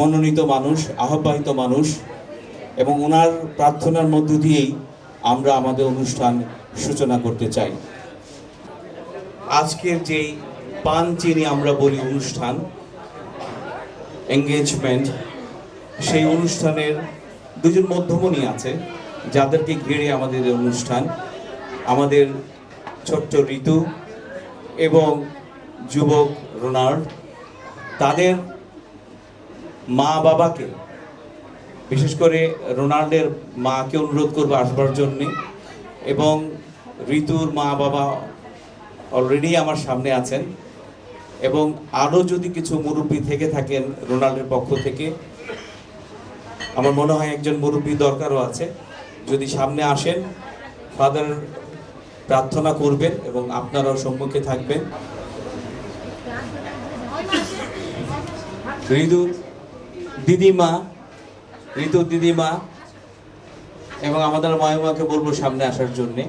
মনোনীত মানুষ, আহ্বায়িত মানুষ, এবং ওনার প্রার্থনার মধ্য দিয়েই আমরা আমাদের অনুষ্ঠান সূচনা করতে চাই। আজকের যেই পান চিনি আমরা বলি অনুষ্ঠান, এঙ্গেজমেন্ট, সেই অনুষ্ঠানের দুজন মধ্যমণি আছে যাদেরকে ঘিরে আমাদের এই অনুষ্ঠান। আমাদের ছোট্ট ঋতু এবং যুবক রোনাল্ড, তাদের মা বাবাকে, বিশেষ করে রোনাল্ডের মাকে অনুরোধ করবো আসবার জন্যে, এবং ঋতুর মা বাবা অলরেডি আমার সামনে আছেন, এবং আরও যদি কিছু মুরব্বী থেকে থাকেন রোনাল্ডের পক্ষ থেকে, আমার মনে হয় একজন মুরব্বী দরকারও আছে, যদি সামনে আসেন ফাদার প্রার্থনা করবেন এবং আপনারাও সম্মুখে থাকবেন। ঋতুর দিদিমা এবং আমাদের মহিমাকে বলবো সামনে আসার জন্যে।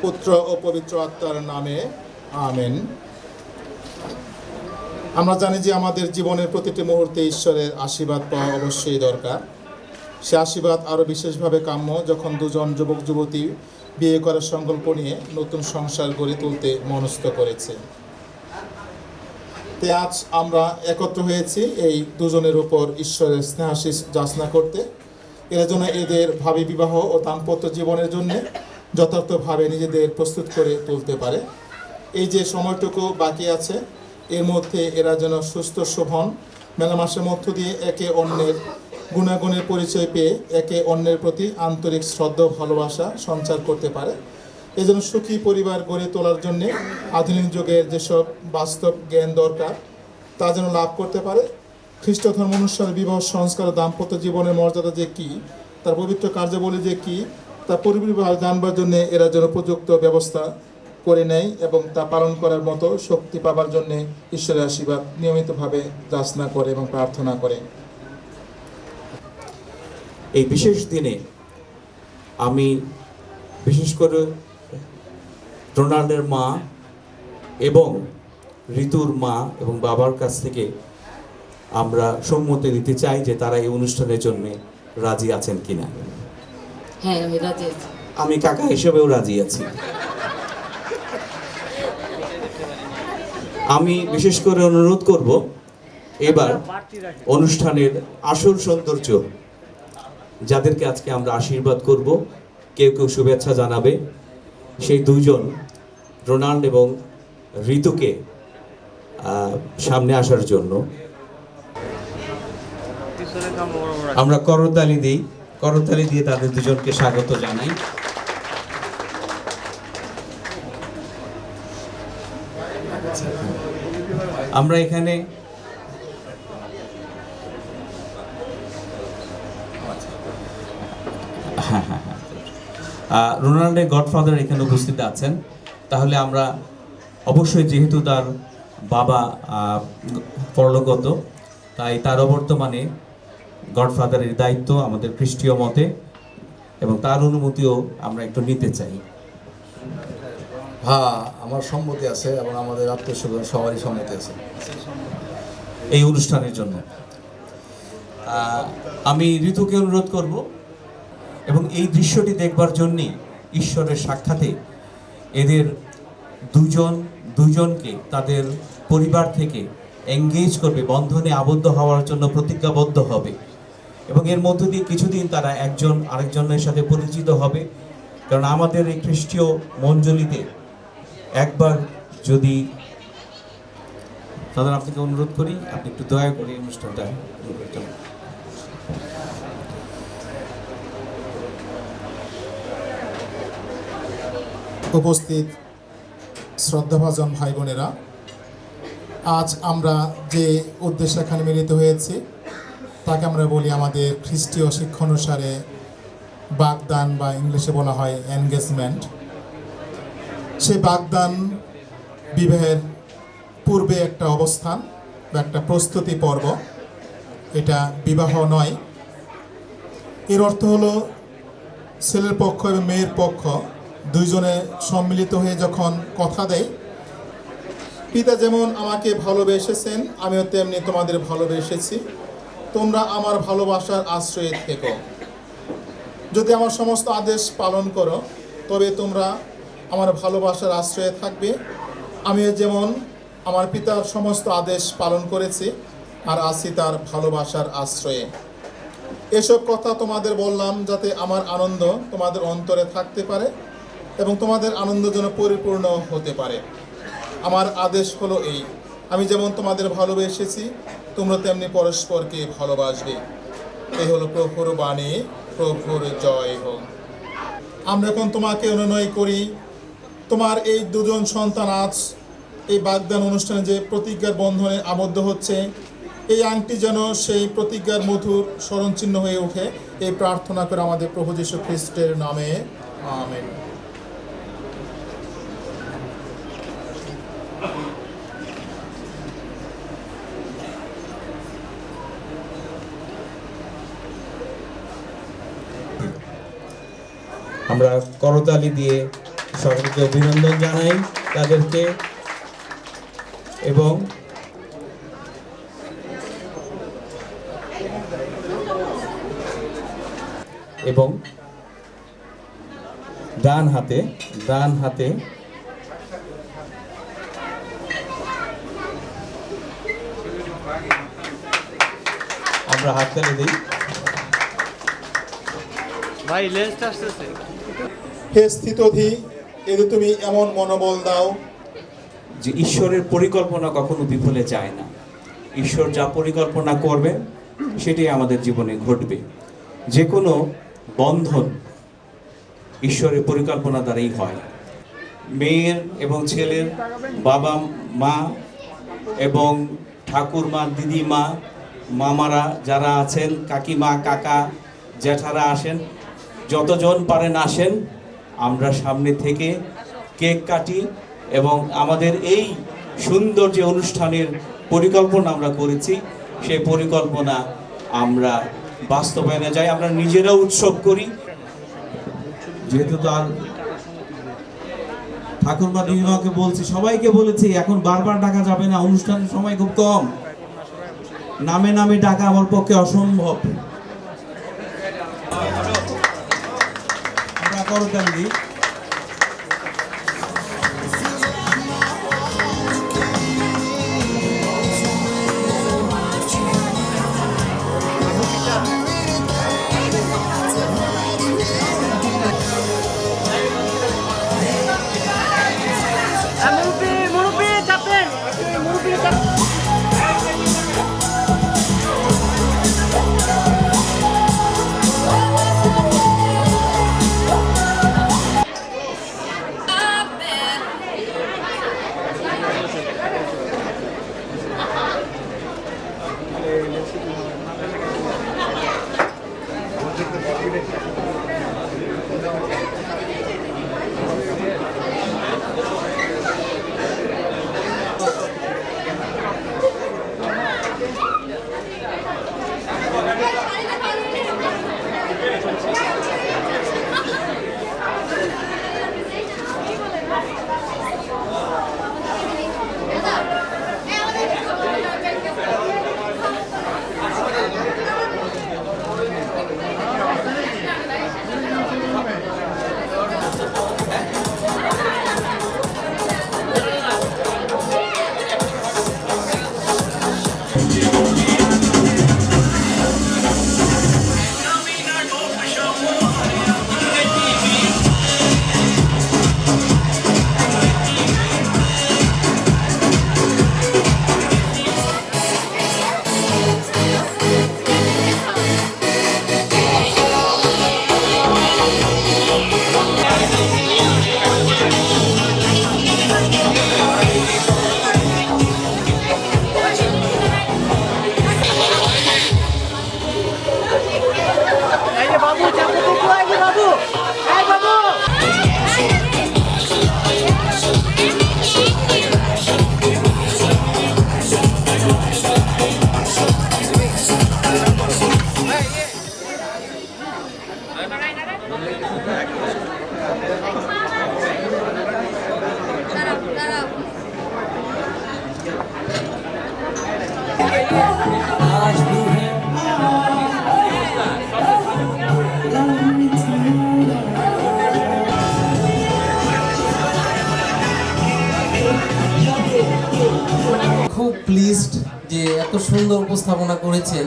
পুত্র ও পবিত্র আত্মার নামে আমেন। আমরা জানি যে আমাদের জীবনের প্রতিটি মুহূর্তে ঈশ্বরের আশীর্বাদ পাওয়া অবশ্যই দরকার। সে আশীর্বাদ আরও বিশেষভাবে কাম্য যখন দুজন যুবক যুবতী বিয়ে করার সংকল্প নিয়ে নতুন সংসার গড়ে তুলতে মনস্থ করেছে। তাই আজ আমরা একত্র হয়েছি এই দুজনের উপর ঈশ্বরের স্নেহাশিস যাচনা করতে। এর জন্য এদের ভাবী বিবাহ ও দাম্পত্য জীবনের জন্য যথার্থভাবে নিজেদের প্রস্তুত করে তুলতে পারে। এই যে সময়টুকু বাকি আছে, এর মধ্যে এরা যেন সুস্থ শোভন মেলামেশার মধ্য দিয়ে একে অন্যের গুণাগুণের পরিচয় পেয়ে একে অন্যের প্রতি আন্তরিক শ্রদ্ধা ধর্মভালোবাসা সঞ্চার করতে পারে। এজন্য সুখী পরিবার গড়ে তোলার জন্যে আধুনিক যুগের যেসব বাস্তব জ্ঞান দরকার তা যেন লাভ করতে পারে। খ্রিস্ট ধর্ম অনুসারে বিবাহ সংস্কার ও দাম্পত্য জীবনের মর্যাদা যে কী, তার পবিত্র কার্যাবলী যে কী, তা পরিপূর্ণভাবে জানবার জন্যে এরা যেন উপযুক্ত ব্যবস্থা করে নেয় এবং তা পালন করার মতো শক্তি পাবার জন্যে ঈশ্বরের আশীর্বাদ নিয়মিতভাবে যাচনা করে এবং প্রার্থনা করে। এই বিশেষ দিনে আমি বিশেষ করে রোনাল্ডের মা এবং ঋতুর মা এবং বাবার কাছ থেকে আমরা সম্মতি নিতে চাই যে তারা এই অনুষ্ঠানের জন্য রাজি আছেন কিনা। হ্যাঁ, আমি রাজি আছি। আমি কাকা হিসেবেও রাজি আছি। আমি বিশেষ করে অনুরোধ করব এবার অনুষ্ঠানের আসল সৌন্দর্য যাদেরকে আজকে আমরা আশীর্বাদ করব, কেউ কেউ শুভেচ্ছা জানাবে, সেই দুইজন রোনাল্ড এবং ঋতুকে সামনে আসার জন্য আমরা করতালি দিয়ে তাদের দুজনকে স্বাগত জানাই। আমরা এখানে রোনাল্ডের গডফাদার এখানে উপস্থিত আছেন। তাহলে আমরা অবশ্যই, যেহেতু তার বাবা পরলোকগত, তাই তার অবর্তমানে গডফাদারের দায়িত্ব আমাদের খ্রিস্টীয় মতে, এবং তার অনুমতিও আমরা একটু নিতে চাই। হ্যাঁ, আমার সম্মতি আছে এবং আমাদের আত্মীয়স্বজন সবারই সম্মতি আছে এই অনুষ্ঠানের জন্য। আমি ঋতুকে অনুরোধ করব এবং এই দৃশ্যটি দেখবার জন্যই ঈশ্বরের সাক্ষাতে এদের দুজনকে তাদের পরিবার থেকে এঙ্গেজ করবে, বন্ধনে আবদ্ধ হওয়ার জন্য প্রতিজ্ঞাবদ্ধ হবে, এবং এর মধ্য দিয়ে কিছুদিন তারা একজন আরেকজনের সাথে পরিচিত হবে। কারণ আমাদের এই খ্রিস্টীয় মণ্ডলীতে একবার যদি তাদের, আপনাকে অনুরোধ করি আপনি একটু দয়া করে এই অনুষ্ঠানটা উপস্থিত শ্রদ্ধাভাজন ভাই বোনেরা, আজ আমরা যে উদ্দেশ্যে এখানে মিলিত হয়েছি তাকে আমরা বলি আমাদের খ্রিস্টীয় শিক্ষা অনুসারে বাগদান, বা ইংলিশে বলা হয় এনগেজমেন্ট। সেই বাগদান বিবাহের পূর্বে একটা অবস্থান বা একটা প্রস্তুতি পর্ব, এটা বিবাহ নয়। এর অর্থ হলো ছেলের পক্ষ এবং মেয়ের পক্ষ দুইজনে সম্মিলিত হয়ে যখন কথা দেয় পিতা যেমন আমাকে ভালোবেসেছেন, আমিও তেমনি তোমাদের ভালোবেসেছি। তোমরা আমার ভালোবাসার আশ্রয়ে থেকো। যদি আমার সমস্ত আদেশ পালন করো, তবে তোমরা আমার ভালোবাসার আশ্রয়ে থাকবে। আমিও যেমন আমার পিতার সমস্ত আদেশ পালন করেছি আর আছি তার ভালোবাসার আশ্রয়ে। এসব কথা তোমাদের বললাম যাতে আমার আনন্দ তোমাদের অন্তরে থাকতে পারে এবং তোমাদের আনন্দ যেন পরিপূর্ণ হতে পারে। আমার আদেশ হলো এই, আমি যেমন তোমাদের ভালোবেসেছি তোমরা তেমনি পরস্পরকে ভালোবাসবে। এই হলো প্রভুর বাণী, প্রভুর জয় হোক। আমরা এখন তোমাকে অনুনয় করি, তোমার এই দুজন সন্তান আজ এই বাগদান অনুষ্ঠানে যে প্রতিজ্ঞার বন্ধনে আবদ্ধ হচ্ছে, এই আংটি যেন সেই প্রতিজ্ঞার মধুর স্মরণচিহ্ন হয়ে ওঠে। এই প্রার্থনা করে আমাদের প্রভু যীশু খ্রিস্টের নামে, আমেন। আমরা করতালি দিয়ে সকলকে অভিনন্দন জানাই তাদেরকে এবং ডান হাতে আমরা হাততালি দিই। ভাই লেন্সটা আসতেছে। হে স্থিতধী, এতে তুমি এমন মনোবল দাও যে ঈশ্বরের পরিকল্পনা কখনো বিফলে যায় না। ঈশ্বর যা পরিকল্পনা করবেন সেটাই আমাদের জীবনে ঘটবে। যে কোনো বন্ধন ঈশ্বরের পরিকল্পনা দ্বারাই হয়। মেয়ের এবং ছেলের বাবা মা এবং ঠাকুরমা, দিদিমা, মামারা যারা আছেন, কাকিমা, কাকা, জ্যাঠারা আসেন, যতজন পারেন আসেন। আমরা সামনে থেকে কেক কাটি এবং আমাদের এই সুন্দর যে অনুষ্ঠানের পরিকল্পনা আমরা করেছি সেই পরিকল্পনা আমরা বাস্তবায়নে যাই। আমরা নিজেরাও উৎসব করি। যেহেতু তার ঠাকুরমা দিদিমাকে বলছি, সবাইকে বলেছি, এখন বারবার ডাকা যাবে না, অনুষ্ঠানের সময় খুব কম, নামে নামে ডাকা আমার পক্ষে অসম্ভব। আমরা করতালি দিই। মুরব্বি চাপেন, মুরব্বি চাপেন। প্লিজড যে এত সুন্দর উপস্থাপনা করেছেন,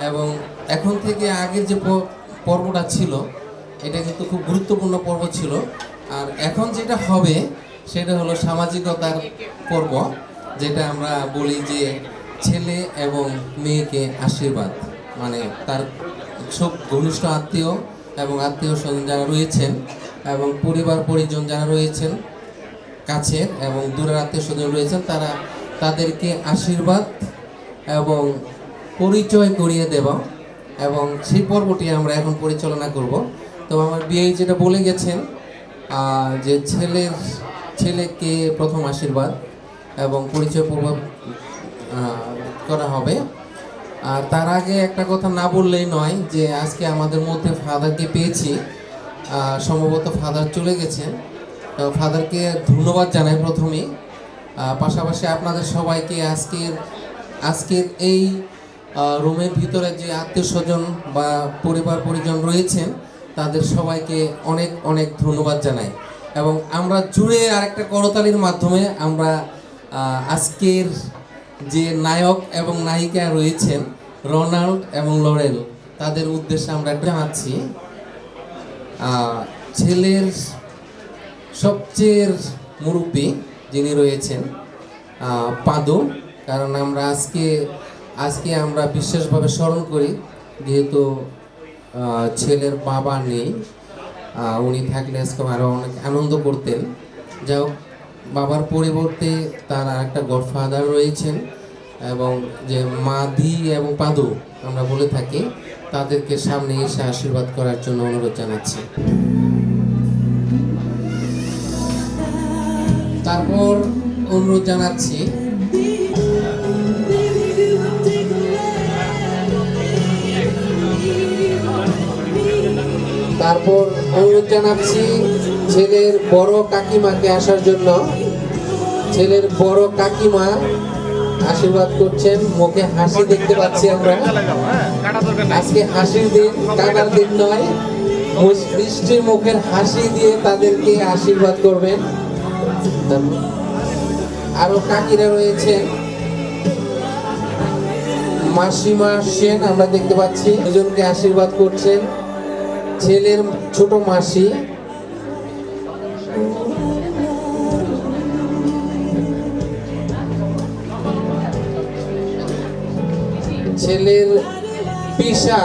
এবং এখন থেকে আগের যে পর্বটা ছিল এটা কিন্তু খুব গুরুত্বপূর্ণ পর্ব ছিল। আর এখন যেটা হবে সেটা হলো সামাজিকতার পর্ব, যেটা আমরা বলি যে ছেলে এবং মেয়েকে আশীর্বাদ, মানে তার সব ঘনিষ্ঠ আত্মীয় এবং আত্মীয় স্বজন যারা রয়েছেন এবং পরিবার পরিজন যারা রয়েছেন কাছের এবং দূরের আত্মীয় স্বজন রয়েছেন, তাদেরকে আশীর্বাদ এবং পরিচয় করিয়ে দেওয়া, এবং সেই পর্বটি আমরা এখন পরিচালনা করব। তো আমার বিয়ে যেটা বলে গেছেন যে ছেলেকে প্রথম আশীর্বাদ এবং পরিচয় পর্ব করা হবে। আর তার আগে একটা কথা না বললেই নয় যে আজকে আমাদের মধ্যে ফাদারকে পেয়েছি, সম্ভবত ফাদার চলে গেছেন, তো ফাদারকে ধন্যবাদ জানাই প্রথমেই। পাশাপাশি আপনাদের সবাইকে আজকের এই রুমের ভিতরে যে আত্মীয় স্বজন বা পরিবার পরিজন রয়েছেন তাদের সবাইকে অনেক অনেক ধন্যবাদ জানাই। এবং আমরা জুড়ে আরেকটা করতালির মাধ্যমে আমরা আজকের যে নায়ক এবং নায়িকা রয়েছেন রোনাল্ড এবং লরেল, তাদের উদ্দেশ্যে আমরা একটা জানাচ্ছি। ছেলের সবচেয়ে মুরব্বী যিনি রয়েছেন পাদু, কারণ আমরা আজকে আমরা বিশেষভাবে স্মরণ করি, যেহেতু ছেলের বাবা নেই, উনি থাকলে আজকে আরও অনেক আনন্দ করতেন। যাই হোক, বাবার পরিবর্তে তার একটা গডফাদার রয়েছেন, এবং যে মাধি এবং পাদু আমরা বলে থাকি, তাদেরকে সামনে এসে আশীর্বাদ করার জন্য অনুরোধ জানাচ্ছি। তারপর অনুরোধ জানাচ্ছি ছেলের বড় কাকিমাকে আসার জন্য। ছেলের বড় কাকিমা আশীর্বাদ করছেন, মুখে হাসি দেখতে পাচ্ছি আমরা। আজকে হাসির দিন, কাটার দিন নয়, মিষ্টি মুখের হাসি দিয়ে তাদেরকে আশীর্বাদ করবেন। আরো কাকিরা রয়েছেন, মাসিমা সেন আমরা দেখতে পাচ্ছি, দুজনকে আশীর্বাদ করছেন। ছেলের ছোট মাসি, ছেলের পিসা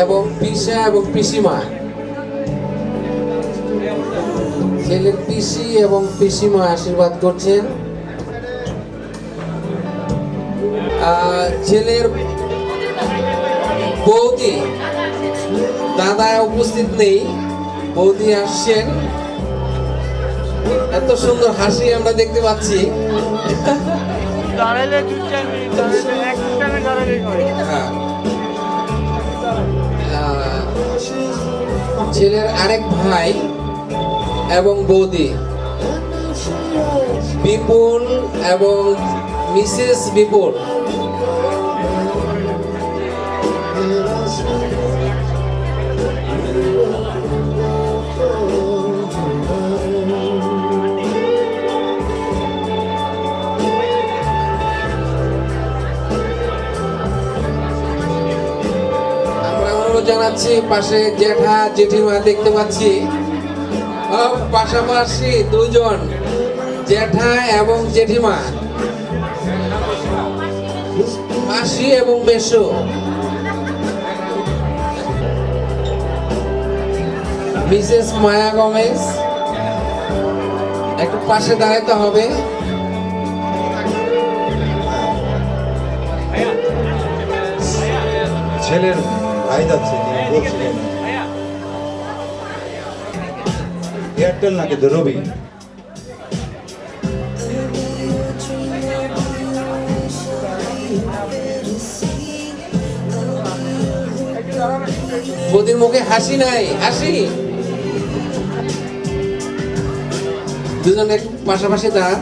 এবং পিসিমা, ছেলের পিসি এবং পিসিমা আশীর্বাদ করছেন। ছেলের বৌদি, দাদা উপস্থিত নেই, বৌদি আসছেন। এত সুন্দর হাসি আমরা দেখতে পাচ্ছি। ছেলের আরেক ভাই এবং বৌদি বিপুল এবং মিসেস বিপুল। জানাচ্ছি পাশে জেঠা জেঠিমা দেখতে পাচ্ছি, পাশাপাশি দুজন জেঠা এবং জেঠিমা, মাসি এবং মেসো। মিসেস মায়া গমেজ, একটু পাশে দাঁড়াতে হবে। ছেলের ভাই যাচ্ছে, বলছিলেন এয়ারটেল না কিন্তু রবি। বৌদির মুখে হাসি নাই, হাসি। দুজনে পাশাপাশি দাঁড়ান।